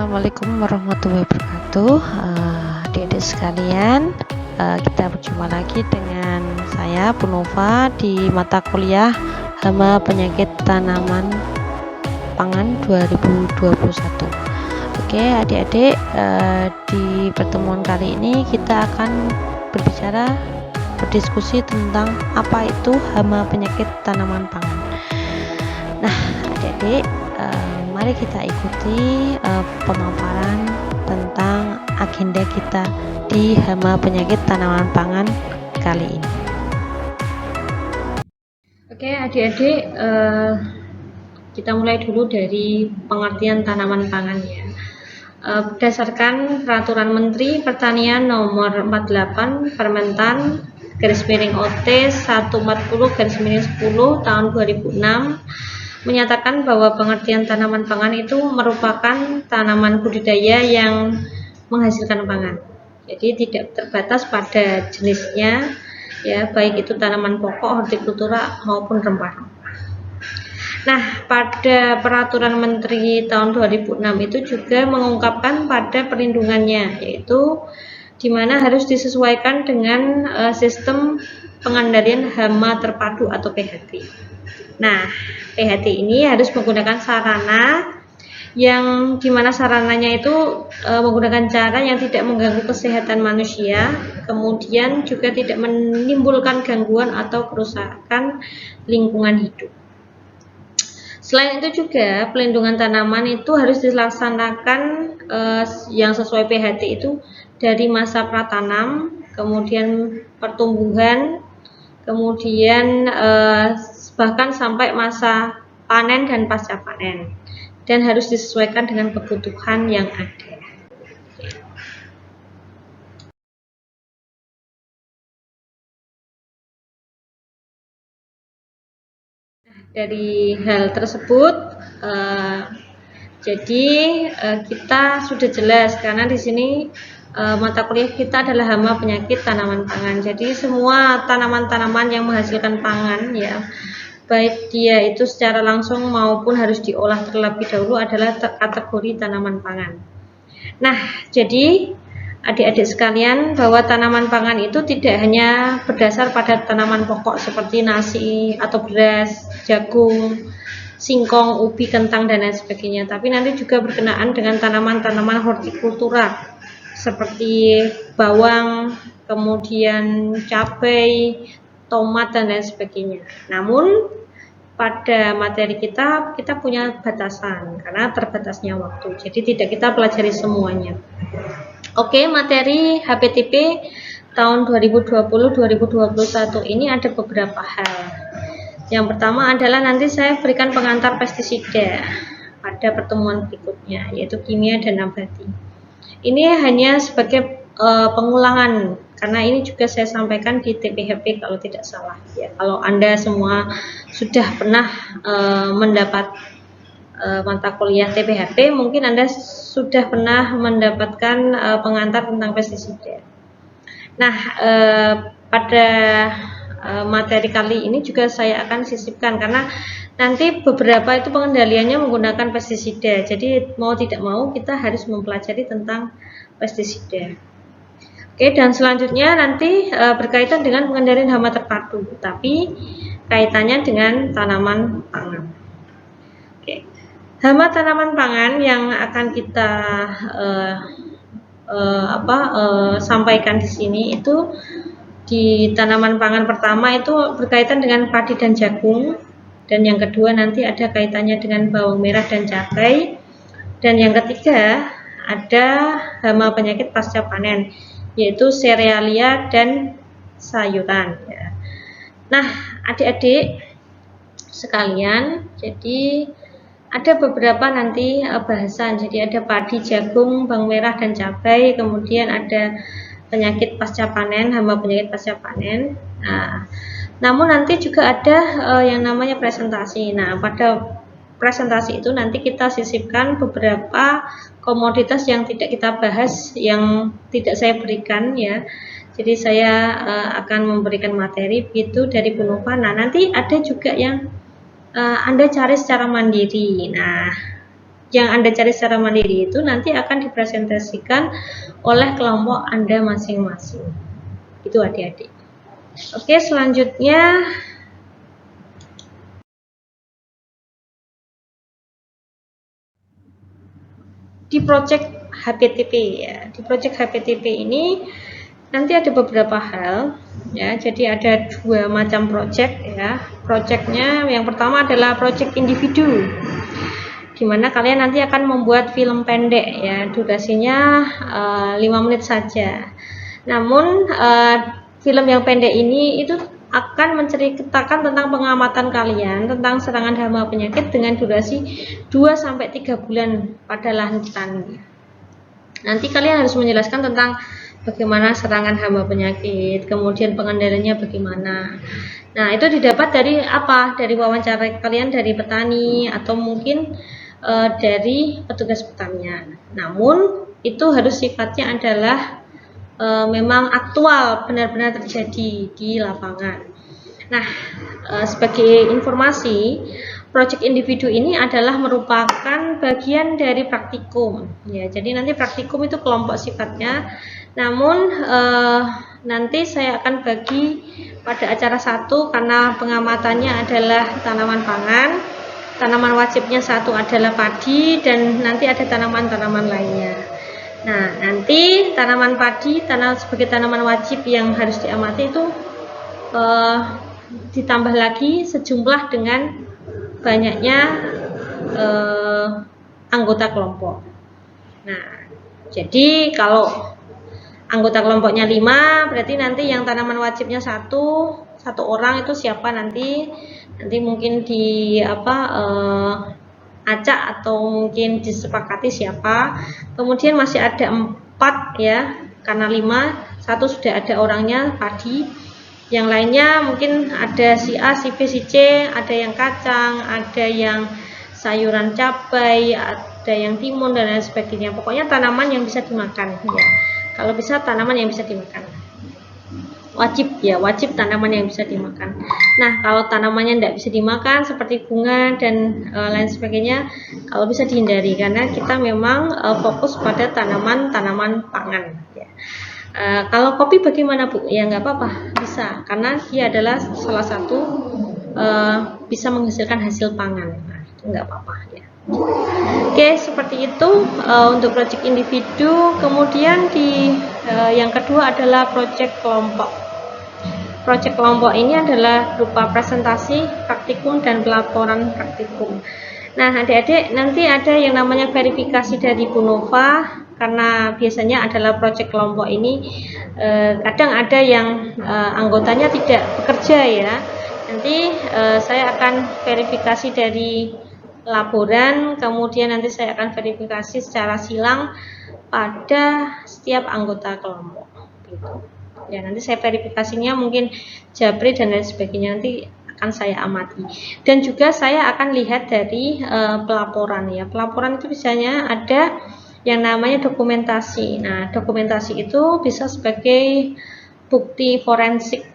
Assalamualaikum warahmatullahi wabarakatuh. Adik-adik sekalian, kita berjumpa lagi dengan saya Bu Nova di mata kuliah Hama Penyakit Tanaman Pangan 2021. Oke adik-adik, di pertemuan kali ini kita akan berdiskusi tentang apa itu hama penyakit tanaman pangan. Nah adik-adik, mari kita ikuti pemaparan tentang agenda kita di hama penyakit tanaman pangan kali ini. Oke adik-adik, kita mulai dulu dari pengertian tanaman pangan ya. Berdasarkan Peraturan Menteri Pertanian Nomor 48 Permentan /OT 140/10 tahun 2006 menyatakan bahwa pengertian tanaman pangan itu merupakan tanaman budidaya yang menghasilkan pangan. Jadi tidak terbatas pada jenisnya ya, baik itu tanaman pokok, hortikultura maupun rempah. Nah, pada Peraturan Menteri tahun 2006 itu juga mengungkapkan pada perlindungannya, yaitu di mana harus disesuaikan dengan sistem pengendalian hama terpadu atau PHT. Nah, PHT ini harus menggunakan sarana yang dimana sarananya itu menggunakan cara yang tidak mengganggu kesehatan manusia, kemudian juga tidak menimbulkan gangguan atau kerusakan lingkungan hidup. Selain itu juga pelindungan tanaman itu harus dilaksanakan yang sesuai PHT itu dari masa pratanam, kemudian pertumbuhan, kemudian bahkan sampai masa panen dan pasca panen, dan harus disesuaikan dengan kebutuhan yang ada. Dari hal tersebut, jadi kita sudah jelas karena di sini mata kuliah kita adalah hama penyakit tanaman pangan. Jadi semua tanaman-tanaman yang menghasilkan pangan ya, baik dia itu secara langsung maupun harus diolah terlebih dahulu adalah kategori tanaman pangan. Nah, jadi adik-adik sekalian, bahwa tanaman pangan itu tidak hanya berdasar pada tanaman pokok seperti nasi atau beras, jagung, singkong, ubi, kentang dan lain sebagainya, tapi nanti juga berkenaan dengan tanaman-tanaman hortikultura seperti bawang, kemudian cabai, tomat dan lain sebagainya. Namun pada materi kita punya batasan karena terbatasnya waktu, jadi tidak kita pelajari semuanya. Oke, materi HPTP tahun 2020-2021 ini ada beberapa hal. Yang pertama adalah nanti saya berikan pengantar pestisida pada pertemuan berikutnya, yaitu kimia dan nabati. Ini hanya sebagai pengulangan karena ini juga saya sampaikan di TPHP kalau tidak salah ya. Kalau Anda semua sudah pernah mendapat mata kuliah TPHP, mungkin Anda sudah pernah mendapatkan pengantar tentang pestisida. Nah, pada materi kali ini juga saya akan sisipkan karena nanti beberapa itu pengendaliannya menggunakan pestisida. Jadi mau tidak mau kita harus mempelajari tentang pestisida. Oke, dan selanjutnya nanti berkaitan dengan pengendalian hama terpadu, tapi kaitannya dengan tanaman pangan. Oke, hama tanaman pangan yang akan kita sampaikan di sini itu di tanaman pangan pertama itu berkaitan dengan padi dan jagung, dan yang kedua nanti ada kaitannya dengan bawang merah dan cabai, dan yang ketiga ada hama penyakit pasca panen, yaitu serealia dan sayuran ya. Nah adik-adik sekalian, jadi ada beberapa nanti bahasan. Jadi ada padi, jagung, bawang merah dan cabai, kemudian ada penyakit pasca panen, hama penyakit pasca panen. Nah, namun nanti juga ada yang namanya presentasi. Nah, pada presentasi itu nanti kita sisipkan beberapa komoditas yang tidak kita bahas, yang tidak saya berikan ya. Jadi saya akan memberikan materi begitu dari Bu Nova. Nah, nanti ada juga yang Anda cari secara mandiri. Nah, yang Anda cari secara mandiri itu nanti akan dipresentasikan oleh kelompok Anda masing-masing. Itu adik-adik. Oke, selanjutnya di project HPTP ya. Di project HPTP ini nanti ada beberapa hal ya. Jadi ada dua macam project ya. Projectnya yang pertama adalah project individu, dimana kalian nanti akan membuat film pendek ya, durasinya 5 menit saja. Namun film yang pendek ini itu akan menceritakan tentang pengamatan kalian tentang serangan hama penyakit dengan durasi 2-3 bulan pada lanjutan. Nanti kalian harus menjelaskan tentang bagaimana serangan hama penyakit, kemudian pengendaliannya bagaimana. Nah, itu didapat dari apa? Dari wawancara kalian dari petani atau mungkin dari petugas pertanian. Namun itu harus sifatnya adalah memang aktual, benar-benar terjadi di lapangan. Nah, sebagai informasi, project individu ini adalah merupakan bagian dari praktikum. Ya, jadi nanti praktikum itu kelompok sifatnya. Namun nanti saya akan bagi pada acara 1 karena pengamatannya adalah tanaman pangan. Tanaman wajibnya 1 adalah padi dan nanti ada tanaman-tanaman lainnya. Nah, nanti tanaman padi sebagai tanaman wajib yang harus diamati itu ditambah lagi sejumlah dengan banyaknya anggota kelompok. Nah, jadi kalau anggota kelompoknya 5, berarti nanti yang tanaman wajibnya 1 orang itu siapa nanti mungkin di acak atau mungkin disepakati siapa. Kemudian masih ada 4 ya, karena 5, 1 sudah ada orangnya padi, yang lainnya mungkin ada si A, si B, si C, ada yang kacang, ada yang sayuran cabai, ada yang timun dan lain sebagainya. Pokoknya tanaman yang bisa dimakan ya. Kalau bisa tanaman yang bisa dimakan. Wajib tanaman yang bisa dimakan. Nah, kalau tanamannya tidak bisa dimakan seperti bunga dan lain sebagainya, kalau bisa dihindari karena kita memang fokus pada tanaman-tanaman pangan ya. Kalau kopi bagaimana Bu? Ya nggak apa-apa, bisa karena dia adalah salah satu bisa menghasilkan hasil pangan. Nah, itu nggak apa-apa ya. Oke, seperti itu untuk project individu. Kemudian yang kedua adalah project kelompok. Project kelompok ini adalah berupa presentasi, praktikum, dan pelaporan praktikum. Nah, adik-adik nanti ada yang namanya verifikasi dari Bu Nova, karena biasanya adalah project kelompok ini kadang ada yang anggotanya tidak bekerja ya. Nanti saya akan verifikasi dari laporan, kemudian nanti saya akan verifikasi secara silang pada setiap anggota kelompok. Gitu. Ya, nanti saya verifikasinya mungkin Japri dan lain sebagainya nanti akan saya amati. Dan juga saya akan lihat dari pelaporan ya. Pelaporan itu biasanya ada yang namanya dokumentasi. Nah, dokumentasi itu bisa sebagai bukti forensik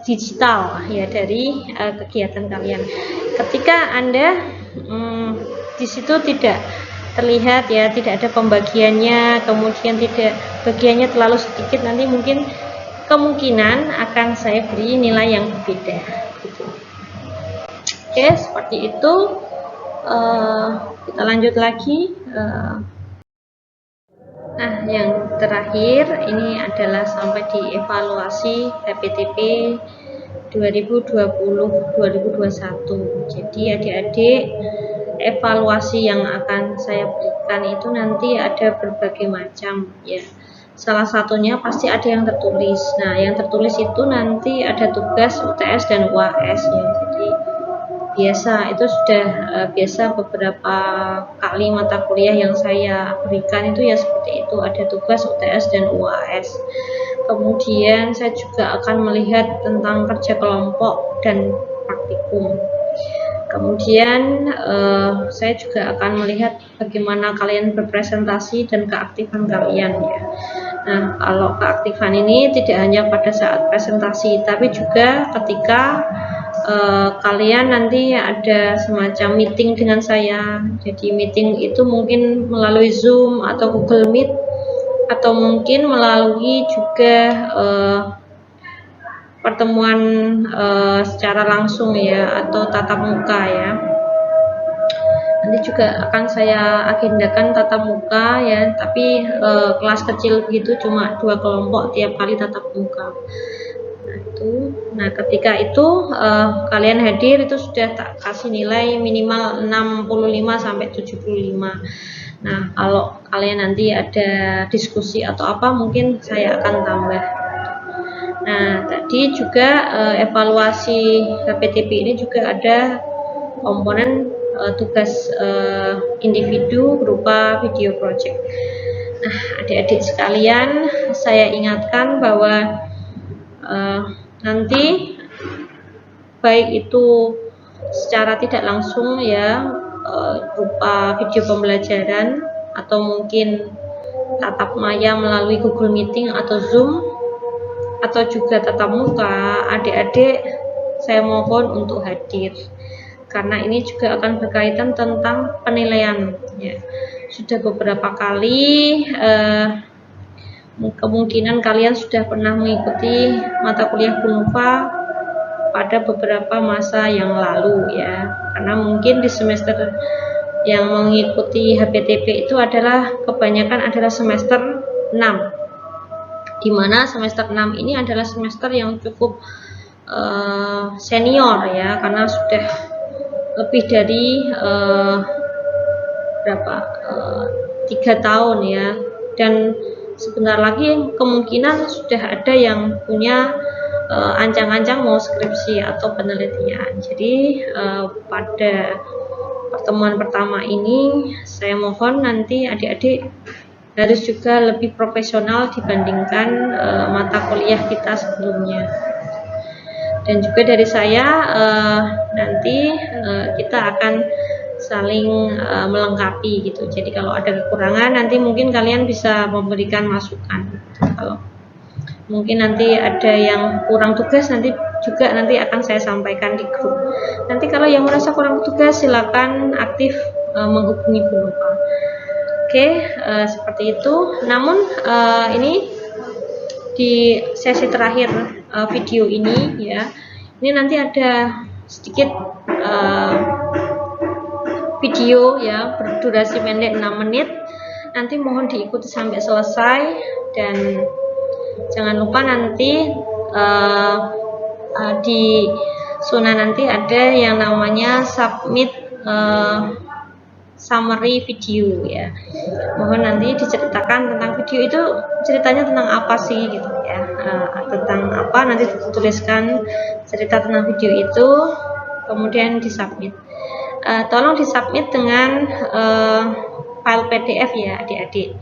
digital ya dari kegiatan kalian. Ketika Anda di situ tidak terlihat ya, tidak ada pembagiannya, kemudian tidak bagiannya terlalu sedikit, nanti mungkin kemungkinan akan saya beri nilai yang berbeda gitu. Oke, seperti itu. Kita lanjut lagi. Nah, yang terakhir ini adalah sampai di evaluasi HPTP 2020-2021. Jadi adik-adik, evaluasi yang akan saya berikan itu nanti ada berbagai macam ya. Salah satunya pasti ada yang tertulis. Nah, yang tertulis itu nanti ada tugas UTS dan UAS ya. Jadi biasa itu sudah biasa beberapa kali mata kuliah yang saya berikan itu ya seperti itu, ada tugas UTS dan UAS. Kemudian saya juga akan melihat tentang kerja kelompok dan praktikum. Kemudian saya juga akan melihat bagaimana kalian berpresentasi dan keaktifan kalian ya. Nah, kalau keaktifan ini tidak hanya pada saat presentasi, tapi juga ketika kalian nanti ada semacam meeting dengan saya. Jadi meeting itu mungkin melalui Zoom atau Google Meet, atau mungkin melalui juga pertemuan secara langsung ya, atau tatap muka ya. Nanti juga akan saya agendakan tatap muka ya, tapi kelas kecil gitu, cuma 2 kelompok tiap kali tatap muka. Nah ketika itu kalian hadir, itu sudah tak kasih nilai minimal 65 sampai 75. Nah kalau kalian nanti ada diskusi atau apa, mungkin saya akan tambah. Nah tadi juga evaluasi HPTP ini juga ada komponen tugas individu berupa video project. Nah adik-adik sekalian, saya ingatkan bahwa nanti baik itu secara tidak langsung ya, berupa video pembelajaran, atau mungkin tatap maya melalui Google Meeting atau Zoom, atau juga tatap muka, adik-adik saya mohon untuk hadir, karena ini juga akan berkaitan tentang penilaian ya. Sudah beberapa kali kemungkinan kalian sudah pernah mengikuti mata kuliah Kunova pada beberapa masa yang lalu ya, karena mungkin di semester yang mengikuti HPTP itu adalah kebanyakan adalah semester 6, dimana semester 6 ini adalah semester yang cukup senior ya, karena sudah lebih dari 3 tahun ya, dan sebentar lagi kemungkinan sudah ada yang punya ancang-ancang mau skripsi atau penelitian. Jadi pada pertemuan pertama ini saya mohon nanti adik-adik harus juga lebih profesional dibandingkan mata kuliah kita sebelumnya. Dan juga dari saya nanti kita akan saling melengkapi gitu. Jadi kalau ada kekurangan nanti mungkin kalian bisa memberikan masukan. Kalau mungkin nanti ada yang kurang tugas, nanti akan saya sampaikan di grup. Nanti kalau yang merasa kurang tugas silakan aktif menghubungi Kunova. Oke, seperti itu. Namun ini di sesi terakhir video ini ya, ini nanti ada sedikit video ya, berdurasi pendek 6 menit. Nanti mohon diikuti sampai selesai, dan jangan lupa nanti di Suna nanti ada yang namanya submit summary video ya. Mohon nanti diceritakan tentang video itu, ceritanya tentang apa sih gitu ya, tentang apa, nanti dituliskan cerita tentang video itu, kemudian disubmit. Tolong disubmit dengan file PDF ya adik-adik,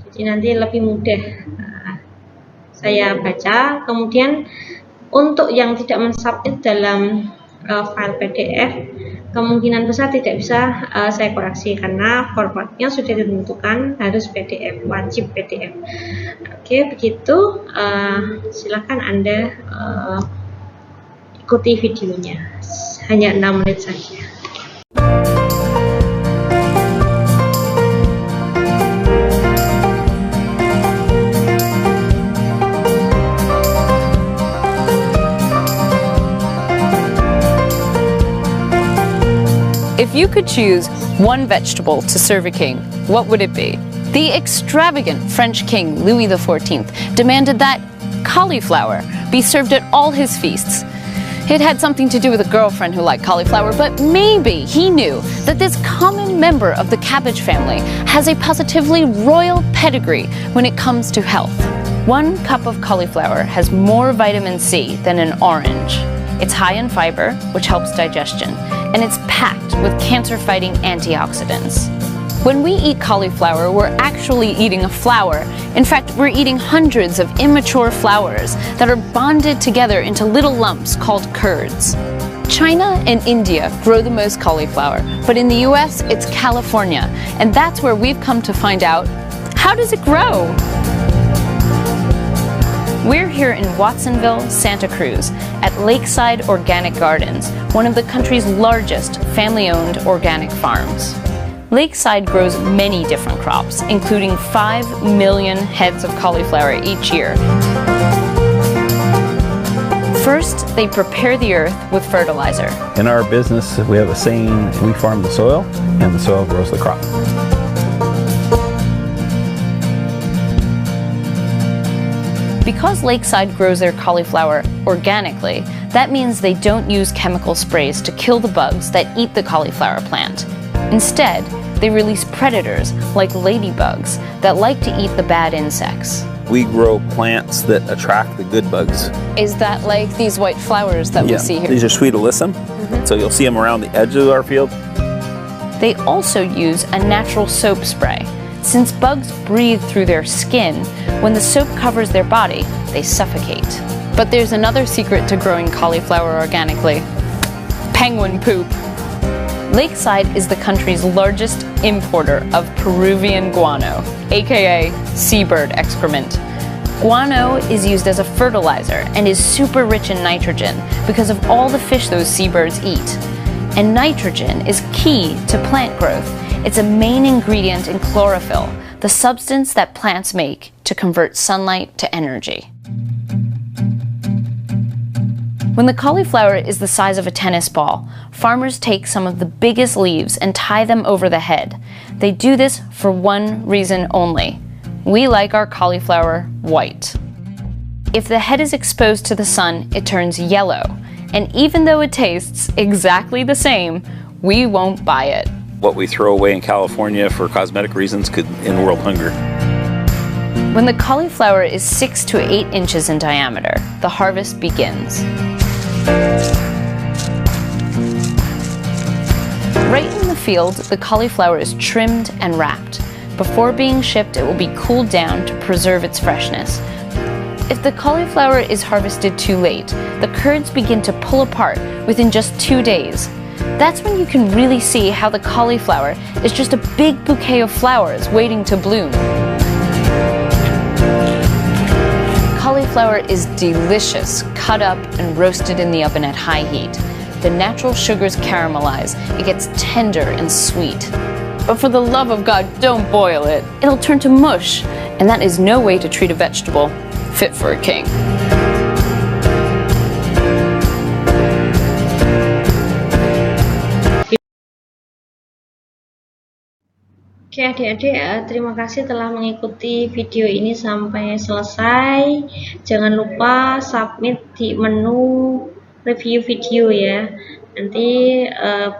jadi nanti lebih mudah saya baca. Kemudian untuk yang tidak mensubmit dalam file PDF, kemungkinan besar tidak bisa saya koreksi, karena formatnya sudah ditentukan harus PDF, wajib PDF. Oke, begitu. Silakan Anda ikuti videonya, hanya 6 menit saja. If you could choose one vegetable to serve a king, what would it be? The extravagant French king Louis XIV demanded that cauliflower be served at all his feasts. It had something to do with a girlfriend who liked cauliflower, but maybe he knew that this common member of the cabbage family has a positively royal pedigree when it comes to health. 1 cup of cauliflower has more vitamin C than an orange. It's high in fiber, which helps digestion, and it's packed with cancer-fighting antioxidants. When we eat cauliflower, we're actually eating a flower. In fact, we're eating hundreds of immature flowers that are bonded together into little lumps called curds. China and India grow the most cauliflower, but in the US, it's California, and that's where we've come to find out, how does it grow? We're here in Watsonville, Santa Cruz, at Lakeside Organic Gardens, one of the country's largest family-owned organic farms. Lakeside grows many different crops, including 5 million heads of cauliflower each year. First, they prepare the earth with fertilizer. In our business, we have a saying, we farm the soil, and the soil grows the crop. Because Lakeside grows their cauliflower organically, that means they don't use chemical sprays to kill the bugs that eat the cauliflower plant. Instead, they release predators like ladybugs that like to eat the bad insects. We grow plants that attract the good bugs. Is that like these white flowers that we see here? These are sweet alyssum, so you'll see them around the edge of our field. They also use a natural soap spray. Since bugs breathe through their skin, when the soap covers their body, they suffocate. But there's another secret to growing cauliflower organically: penguin poop. Lakeside is the country's largest importer of Peruvian guano, aka seabird excrement. Guano is used as a fertilizer and is super rich in nitrogen because of all the fish those seabirds eat. And nitrogen is key to plant growth. It's a main ingredient in chlorophyll, the substance that plants make to convert sunlight to energy. When the cauliflower is the size of a tennis ball, farmers take some of the biggest leaves and tie them over the head. They do this for one reason only. We like our cauliflower white. If the head is exposed to the sun, it turns yellow. And even though it tastes exactly the same, we won't buy it. What we throw away in California for cosmetic reasons could end world hunger. When the cauliflower is 6 to 8 inches in diameter, the harvest begins. Right in the field, the cauliflower is trimmed and wrapped. Before being shipped, it will be cooled down to preserve its freshness. If the cauliflower is harvested too late, the curds begin to pull apart within just 2 days. That's when you can really see how the cauliflower is just a big bouquet of flowers waiting to bloom. Cauliflower is delicious, cut up and roasted in the oven at high heat. The natural sugars caramelize, it gets tender and sweet. But for the love of God, don't boil it. It'll turn to mush, and that is no way to treat a vegetable fit for a king. Oke adik-adik, terima kasih telah mengikuti video ini sampai selesai. Jangan lupa submit di menu review video ya. Nanti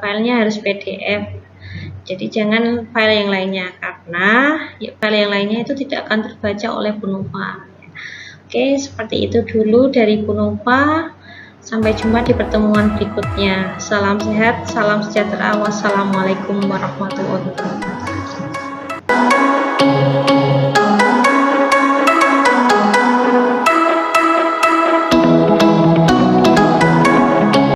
filenya harus PDF. Jadi jangan file yang lainnya, karena file yang lainnya itu tidak akan terbaca oleh Bunova. Oke, seperti itu dulu dari Bunova. Sampai jumpa di pertemuan berikutnya. Salam sehat, salam sejahtera. Wassalamualaikum warahmatullahi wabarakatuh.